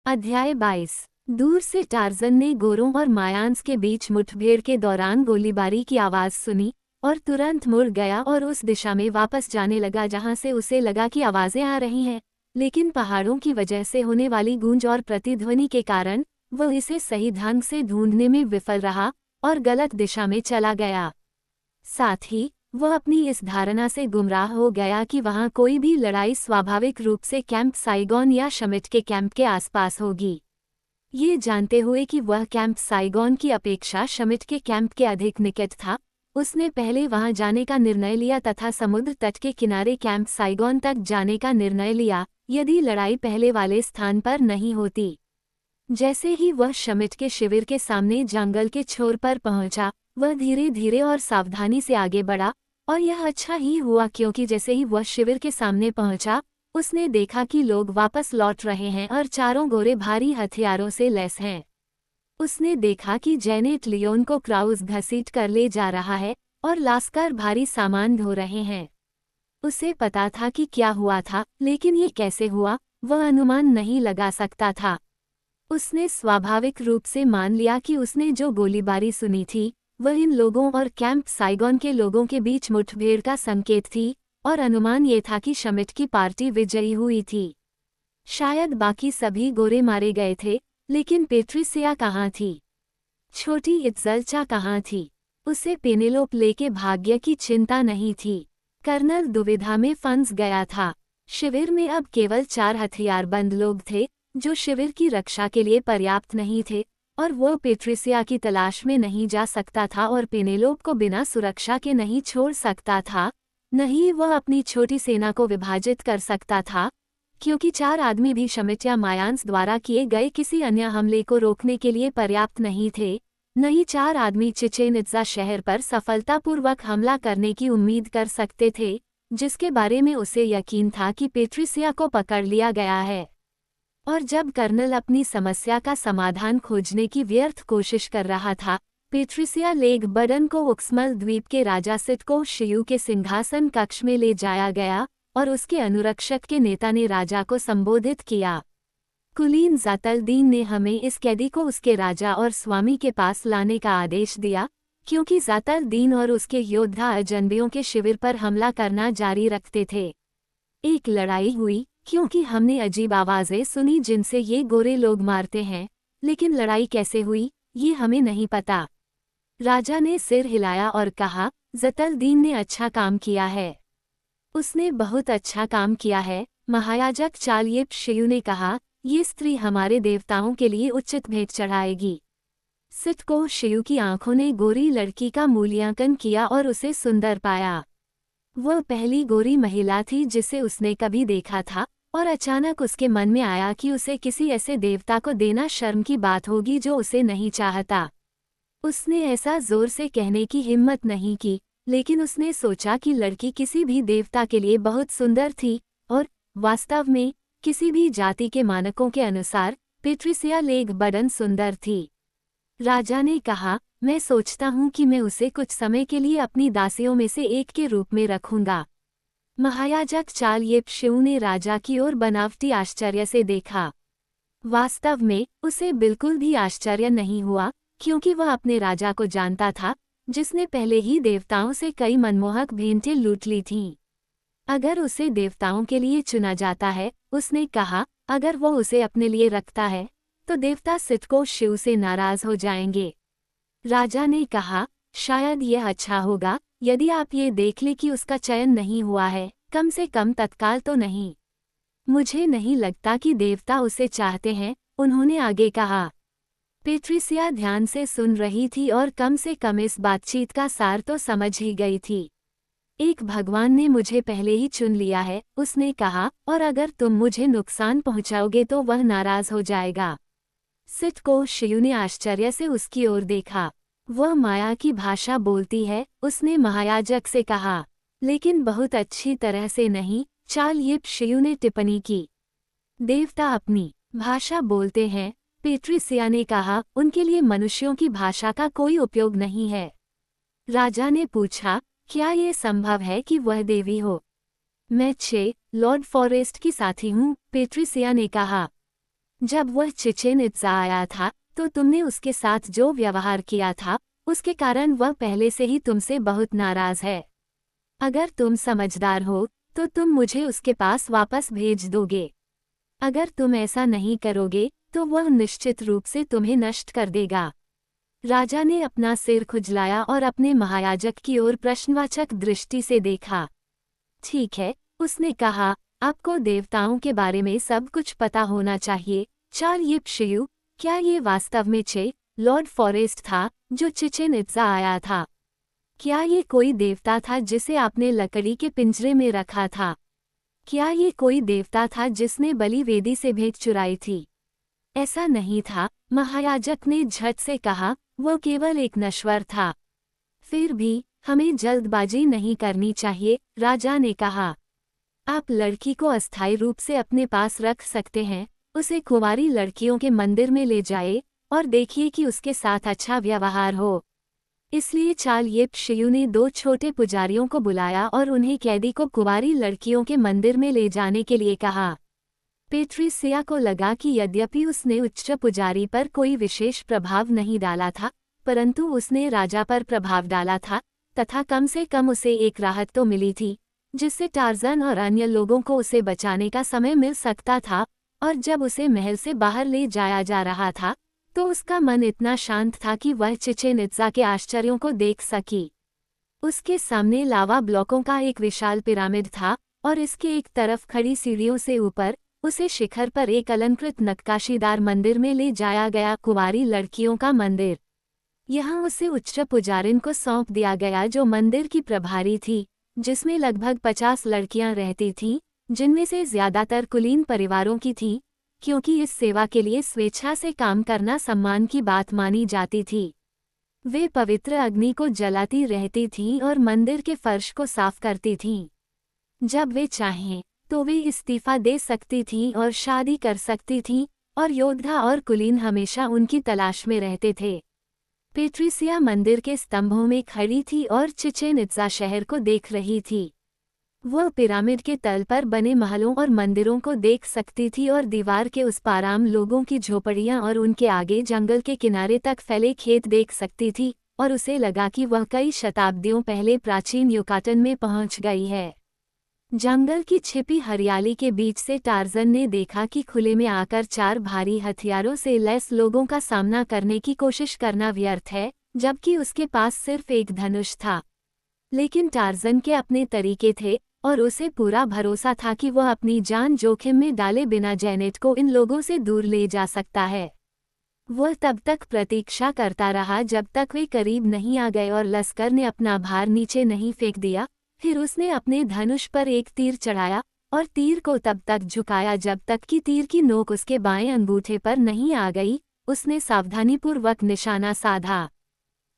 अध्याय 22। दूर से टार्जन ने गोरों और मायांस के बीच मुठभेड़ के दौरान गोलीबारी की आवाज सुनी और तुरंत मुड़ गया और उस दिशा में वापस जाने लगा जहां से उसे लगा कि आवाजें आ रही हैं, लेकिन पहाड़ों की वजह से होने वाली गूंज और प्रतिध्वनि के कारण वह इसे सही ढंग से ढूंढने में विफल रहा और गलत दिशा में चला गया। साथ ही वह अपनी इस धारणा से गुमराह हो गया कि वहां कोई भी लड़ाई स्वाभाविक रूप से कैंप साइगॉन या शमिट के कैंप के आसपास होगी। ये जानते हुए कि वह कैंप साइगॉन की अपेक्षा शमिट के कैंप के अधिक निकट था, उसने पहले वहां जाने का निर्णय लिया तथा समुद्र तट के किनारे कैंप साइगॉन तक जाने का निर्णय लिया यदि लड़ाई पहले वाले स्थान पर नहीं होती। जैसे ही वह शमिट के शिविर के सामने जंगल के छोर पर पहुंचा, वह धीरे धीरे और सावधानी से आगे बढ़ा और यह अच्छा ही हुआ क्योंकि जैसे ही वह शिविर के सामने पहुंचा, उसने देखा कि लोग वापस लौट रहे हैं और चारों गोरे भारी हथियारों से लैस हैं। उसने देखा कि जेनेट लियोन को क्राउज घसीट कर ले जा रहा है और लास्कर भारी सामान ढो रहे हैं। उसे पता था कि क्या हुआ था, लेकिन ये कैसे हुआ वह अनुमान नहीं लगा सकता था। उसने स्वाभाविक रूप से मान लिया कि उसने जो गोलीबारी सुनी थी वह इन लोगों और कैंप साइगॉन के लोगों के बीच मुठभेड़ का संकेत थी और अनुमान ये था कि शमिट की पार्टी विजयी हुई थी। शायद बाकी सभी गोरे मारे गए थे, लेकिन पेट्रिसिया कहाँ थी? छोटी इत्जल्चा कहाँ थी? उसे पेनेलोप लेके भाग्य की चिंता नहीं थी। कर्नल दुविधा में फंस गया था। शिविर में अब केवल 4 हथियारबंद लोग थे जो शिविर की रक्षा के लिए पर्याप्त नहीं थे और वो पेट्रिसिया की तलाश में नहीं जा सकता था और पेनेलोप को बिना सुरक्षा के नहीं छोड़ सकता था, नहीं वह अपनी छोटी सेना को विभाजित कर सकता था, क्योंकि 4 आदमी भी शमिट या मायांस द्वारा किए गए किसी अन्य हमले को रोकने के लिए पर्याप्त नहीं थे, नहीं 4 आदमी चिचेन इत्जा शहर पर सफलतापूर्वक हमला करने की उम्मीद कर सकते थे, जिसके बारे में उसे यकीन था कि पेट्रिसिया को पकड़ लिया गया है। और जब कर्नल अपनी समस्या का समाधान खोजने की व्यर्थ कोशिश कर रहा था, पेट्रिसिया लेग बडन को उक्समल द्वीप के राजा सिटको शियू के सिंहासन कक्ष में ले जाया गया और उसके अनुरक्षक के नेता ने राजा को संबोधित किया। कुलीन ज़ातल्दीन ने हमें इस कैदी को उसके राजा और स्वामी के पास लाने का आदेश दिया, क्योंकि ज़ातल्दीन और उसके योद्धा अजनबियों के शिविर पर हमला करना जारी रखते थे। एक लड़ाई हुई क्योंकि हमने अजीब आवाज़ें सुनी जिनसे ये गोरे लोग मारते हैं, लेकिन लड़ाई कैसे हुई ये हमें नहीं पता। राजा ने सिर हिलाया और कहा, ज़तल्दीन ने अच्छा काम किया है। उसने बहुत अच्छा काम किया है, महायाजक चालयेप शियू ने कहा, ये स्त्री हमारे देवताओं के लिए उचित भेंट चढ़ाएगी। सिटको शियू की आंखों ने गोरी लड़की का मूल्यांकन किया और उसे सुंदर पाया। वह पहली गोरी महिला थी जिसे उसने कभी देखा था और अचानक उसके मन में आया कि उसे किसी ऐसे देवता को देना शर्म की बात होगी जो उसे नहीं चाहता। उसने ऐसा जोर से कहने की हिम्मत नहीं की, लेकिन उसने सोचा कि लड़की किसी भी देवता के लिए बहुत सुंदर थी और वास्तव में किसी भी जाति के मानकों के अनुसार पेट्रिसिया लेग बडन सुंदर थी। राजा ने कहा, मैं सोचता हूँ कि मैं उसे कुछ समय के लिए अपनी दासियों में से एक के रूप में रखूंगा। महायाजक चालयेप शियू ने राजा की ओर बनावटी आश्चर्य से देखा। वास्तव में उसे बिल्कुल भी आश्चर्य नहीं हुआ, क्योंकि वह अपने राजा को जानता था, जिसने पहले ही देवताओं से कई मनमोहक भेंटें लूट ली थीं। अगर उसे देवताओं के लिए चुना जाता है, उसने कहा, अगर वो उसे अपने लिए रखता है तो देवता सिटको शियू से नाराज हो जाएंगे। राजा ने कहा, शायद यह अच्छा होगा यदि आप ये देख लें कि उसका चयन नहीं हुआ है, कम से कम तत्काल तो नहीं। मुझे नहीं लगता कि देवता उसे चाहते हैं, उन्होंने आगे कहा। पेट्रिसिया ध्यान से सुन रही थी और कम से कम इस बातचीत का सार तो समझ ही गई थी। एक भगवान ने मुझे पहले ही चुन लिया है, उसने कहा, और अगर तुम मुझे नुकसान पहुंचाओगे तो वह नाराज हो जाएगा। सिटको शियू ने आश्चर्य से उसकी ओर देखा। वह माया की भाषा बोलती है, उसने महायाजक से कहा। लेकिन बहुत अच्छी तरह से नहीं, चालयेप शियू ने टिप्पणी की। देवता अपनी भाषा बोलते हैं, पेट्रिसिया ने कहा, उनके लिए मनुष्यों की भाषा का कोई उपयोग नहीं है। राजा ने पूछा, क्या ये संभव है कि वह देवी हो? मैं लॉर्ड फॉरेस्ट की साथी हूँ, पेट्रिसिया ने कहा। जब वह चिचेन इत्जा आया था तो तुमने उसके साथ जो व्यवहार किया था उसके कारण वह पहले से ही तुमसे बहुत नाराज है। अगर तुम समझदार हो तो तुम मुझे उसके पास वापस भेज दोगे। अगर तुम ऐसा नहीं करोगे तो वह निश्चित रूप से तुम्हें नष्ट कर देगा। राजा ने अपना सिर खुजलाया और अपने महायाजक की ओर प्रश्नवाचक दृष्टि से देखा। ठीक है, उसने कहा, आपको देवताओं के बारे में सब कुछ पता होना चाहिए। चाल यिप्शियु, क्या ये वास्तव में लॉर्ड फॉरेस्ट था जो चिचेन इत्जा आया था? क्या ये कोई देवता था जिसे आपने लकड़ी के पिंजरे में रखा था? क्या ये कोई देवता था जिसने बलि वेदी से भेंट चुराई थी? ऐसा नहीं था, महायाजक ने झट से कहा, वो केवल एक नश्वर था। फिर भी हमें जल्दबाजी नहीं करनी चाहिए, राजा ने कहा। आप लड़की को अस्थायी रूप से अपने पास रख सकते हैं, उसे कुंवारी लड़कियों के मंदिर में ले जाए और देखिए कि उसके साथ अच्छा व्यवहार हो। इसलिए चाल यिप्शियु ने 2 छोटे पुजारियों को बुलाया और उन्हें कैदी को कुंवारी लड़कियों के मंदिर में ले जाने के लिए कहा। पेट्रिसिया को लगा कि यद्यपि उसने उच्च पुजारी पर कोई विशेष प्रभाव नहीं डाला था, परंतु उसने राजा पर प्रभाव डाला था, तथा कम से कम उसे एक राहत तो मिली थी, जिससे टार्ज़न और अन्य लोगों को उसे बचाने का समय मिल सकता था। और जब उसे महल से बाहर ले जाया जा रहा था तो उसका मन इतना शांत था कि वह चिचेन इत्जा के आश्चर्यों को देख सकी। उसके सामने लावा ब्लॉकों का एक विशाल पिरामिड था और इसके एक तरफ खड़ी सीढ़ियों से ऊपर उसे शिखर पर एक अलंकृत नक्काशीदार मंदिर में ले जाया गया, कुंवारी लड़कियों का मंदिर। यहाँ उसे उच्च पुजारिन को सौंप दिया गया जो मंदिर की प्रभारी थी, जिसमें लगभग 50 लड़कियां रहती थीं, जिनमें से ज्यादातर कुलीन परिवारों की थीं, क्योंकि इस सेवा के लिए स्वेच्छा से काम करना सम्मान की बात मानी जाती थी। वे पवित्र अग्नि को जलाती रहती थीं और मंदिर के फर्श को साफ करती थीं। जब वे चाहें तो वे इस्तीफा दे सकती थीं और शादी कर सकती थीं, और योद्धा और कुलीन हमेशा उनकी तलाश में रहते थे। पेट्रिसिया मंदिर के स्तंभों में खड़ी थी और चिचेन इत्जा शहर को देख रही थी। वह पिरामिड के तल पर बने महलों और मंदिरों को देख सकती थी और दीवार के उस पार आम लोगों की झोपड़ियां और उनके आगे जंगल के किनारे तक फैले खेत देख सकती थी, और उसे लगा कि वह कई शताब्दियों पहले प्राचीन युकाटन में पहुंच गई है। जंगल की छिपी हरियाली के बीच से टार्ज़न ने देखा कि खुले में आकर 4 भारी हथियारों से लैस लोगों का सामना करने की कोशिश करना व्यर्थ है, जबकि उसके पास सिर्फ एक धनुष था। लेकिन टार्ज़न के अपने तरीके थे और उसे पूरा भरोसा था कि वह अपनी जान जोखिम में डाले बिना जेनेट को इन लोगों से दूर ले जा सकता है। वह तब तक प्रतीक्षा करता रहा जब तक वे करीब नहीं आ गए और लश्कर ने अपना भार नीचे नहीं फेंक दिया। फिर उसने अपने धनुष पर एक तीर चढ़ाया और तीर को तब तक झुकाया जब तक कि तीर की नोक उसके बाएं अंगूठे पर नहीं आ गई। उसने सावधानीपूर्वक निशाना साधा।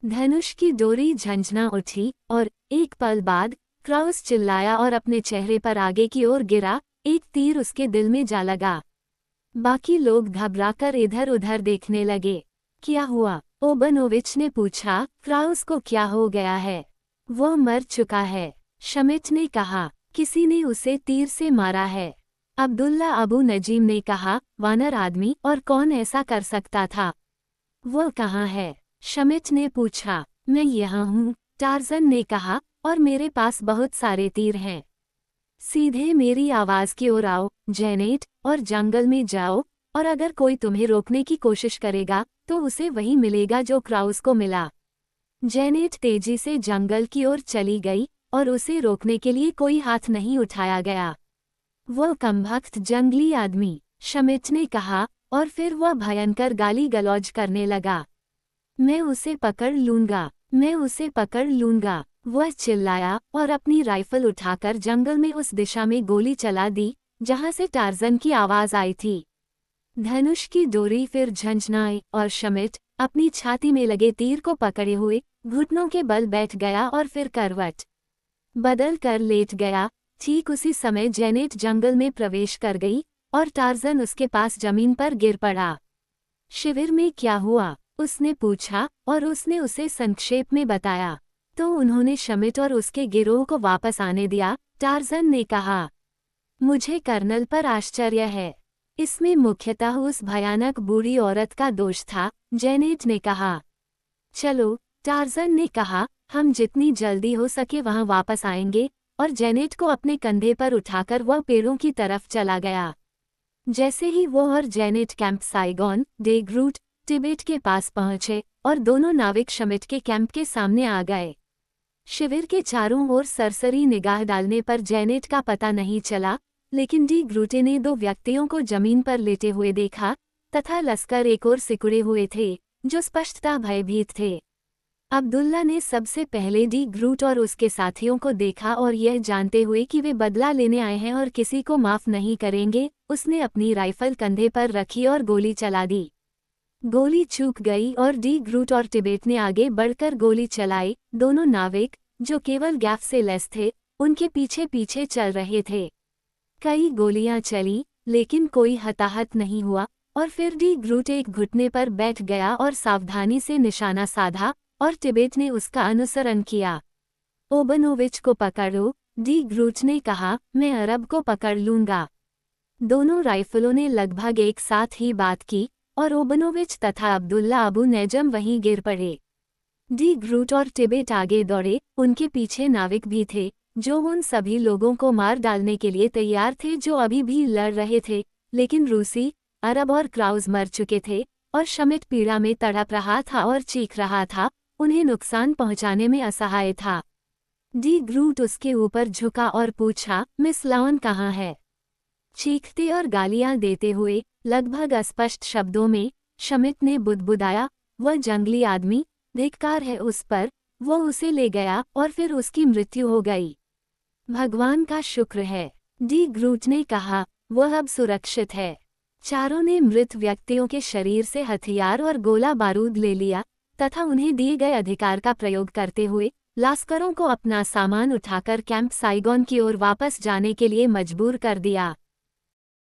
धनुष की डोरी झंझना उठी और एक पल बाद क्राउस चिल्लाया और अपने चेहरे पर आगे की ओर गिरा। एक तीर उसके दिल में जा लगा। बाकी लोग घबराकर इधर उधर देखने लगे। क्या हुआ? ओबनोविच ने पूछा। क्राउस को क्या हो गया है? वो मर चुका है, शमिट ने कहा। किसी ने उसे तीर से मारा है, अब्दुल्ला अबू नजीम ने कहा। वानर आदमी? और कौन ऐसा कर सकता था? वो कहाँ है? शमिट ने पूछा। मैं यहाँ हूँ, टार्ज़न ने कहा, और मेरे पास बहुत सारे तीर हैं। सीधे मेरी आवाज़ की ओर आओ, जेनेट, और जंगल में जाओ, और अगर कोई तुम्हें रोकने की कोशिश करेगा तो उसे वही मिलेगा जो क्राउस को मिला। जेनेट तेजी से जंगल की ओर चली गई और उसे रोकने के लिए कोई हाथ नहीं उठाया गया। वो कमबख्त जंगली आदमी, शमिट ने कहा, और फिर वह भयंकर गाली गलौज करने लगा। मैं उसे पकड़ लूंगा, मैं उसे पकड़ लूंगा, वह चिल्लाया और अपनी राइफल उठाकर जंगल में उस दिशा में गोली चला दी जहां से टार्ज़न की आवाज आई थी। धनुष की डोरी फिर झंझनाई और शमिट अपनी छाती में लगे तीर को पकड़े हुए घुटनों के बल बैठ गया और फिर करवट बदल कर लेट गया। ठीक उसी समय जेनेट जंगल में प्रवेश कर गई और टार्ज़न उसके पास जमीन पर गिर पड़ा। शिविर में क्या हुआ? उसने पूछा और उसने उसे संक्षेप में बताया। तो उन्होंने शमिट और उसके गिरोह को वापस आने दिया, टार्ज़न ने कहा। मुझे कर्नल पर आश्चर्य है। इसमें मुख्यतः उस भयानक बूढ़ी औरत का दोष था, जेनेट ने कहा। चलो, टार्ज़न ने कहा, हम जितनी जल्दी हो सके वहां वापस आएंगे, और जेनेट को अपने कंधे पर उठाकर वह पेड़ों की तरफ चला गया। जैसे ही वो और जेनेट कैंप साइगॉन डे ग्रूट टिबेट के पास पहुंचे और दोनों नाविक शमिट के कैंप के सामने आ गए। शिविर के चारों ओर सरसरी निगाह डालने पर जेनेट का पता नहीं चला, लेकिन डी ग्रूटे ने दो व्यक्तियों को जमीन पर लेटे हुए देखा, तथा लश्कर एक और सिकुड़े हुए थे, जो स्पष्टतः भयभीत थे। अब्दुल्ला ने सबसे पहले डी ग्रूट और उसके साथियों को देखा और यह जानते हुए कि वे बदला लेने आए हैं और किसी को माफ नहीं करेंगे, उसने अपनी राइफल कंधे पर रखी और गोली चला दी। गोली चूक गई और डी ग्रूट और टिबेट ने आगे बढ़कर गोली चलाई। दोनों नाविक, जो केवल गैफ से लैस थे, उनके पीछे पीछे चल रहे थे। कई गोलियां चली, लेकिन कोई हताहत नहीं हुआ, और फिर डी ग्रूट एक घुटने पर बैठ गया और सावधानी से निशाना साधा, और टिबेट ने उसका अनुसरण किया। ओबनोविच को पकड़ो, डी ग्रूट ने कहा, मैं अरब को पकड़ लूंगा। दोनों राइफलों ने लगभग एक साथ ही बात की, और ओबनोविच तथा अब्दुल्ला अबू नेजम वहीं गिर पड़े। डी ग्रूट और टिबेट आगे दौड़े, उनके पीछे नाविक भी थे, जो उन सभी लोगों को मार डालने के लिए तैयार थे जो अभी भी लड़ रहे थे, लेकिन रूसी, अरब और क्राउज मर चुके थे, और शमिट पीड़ा में तड़प रहा था और चीख रहा था, उन्हें नुकसान पहुंचाने में असहाय था। डी ग्रूट उसके ऊपर झुका और पूछा, मिस लाउन कहाँ है? चीखते और गालियां देते हुए, लगभग अस्पष्ट शब्दों में, शमिट ने बुदबुदाया, वह जंगली आदमी, धिक्कार है उस पर, वो उसे ले गया और फिर उसकी मृत्यु हो गई। भगवान का शुक्र है, डी ग्रूट ने कहा, वह अब सुरक्षित है। चारों ने मृत व्यक्तियों के शरीर से हथियार और गोला बारूद ले लिया, तथा उन्हें दिए गए अधिकार का प्रयोग करते हुए लास्करों को अपना सामान उठाकर कैंप साइगॉन की ओर वापस जाने के लिए मजबूर कर दिया।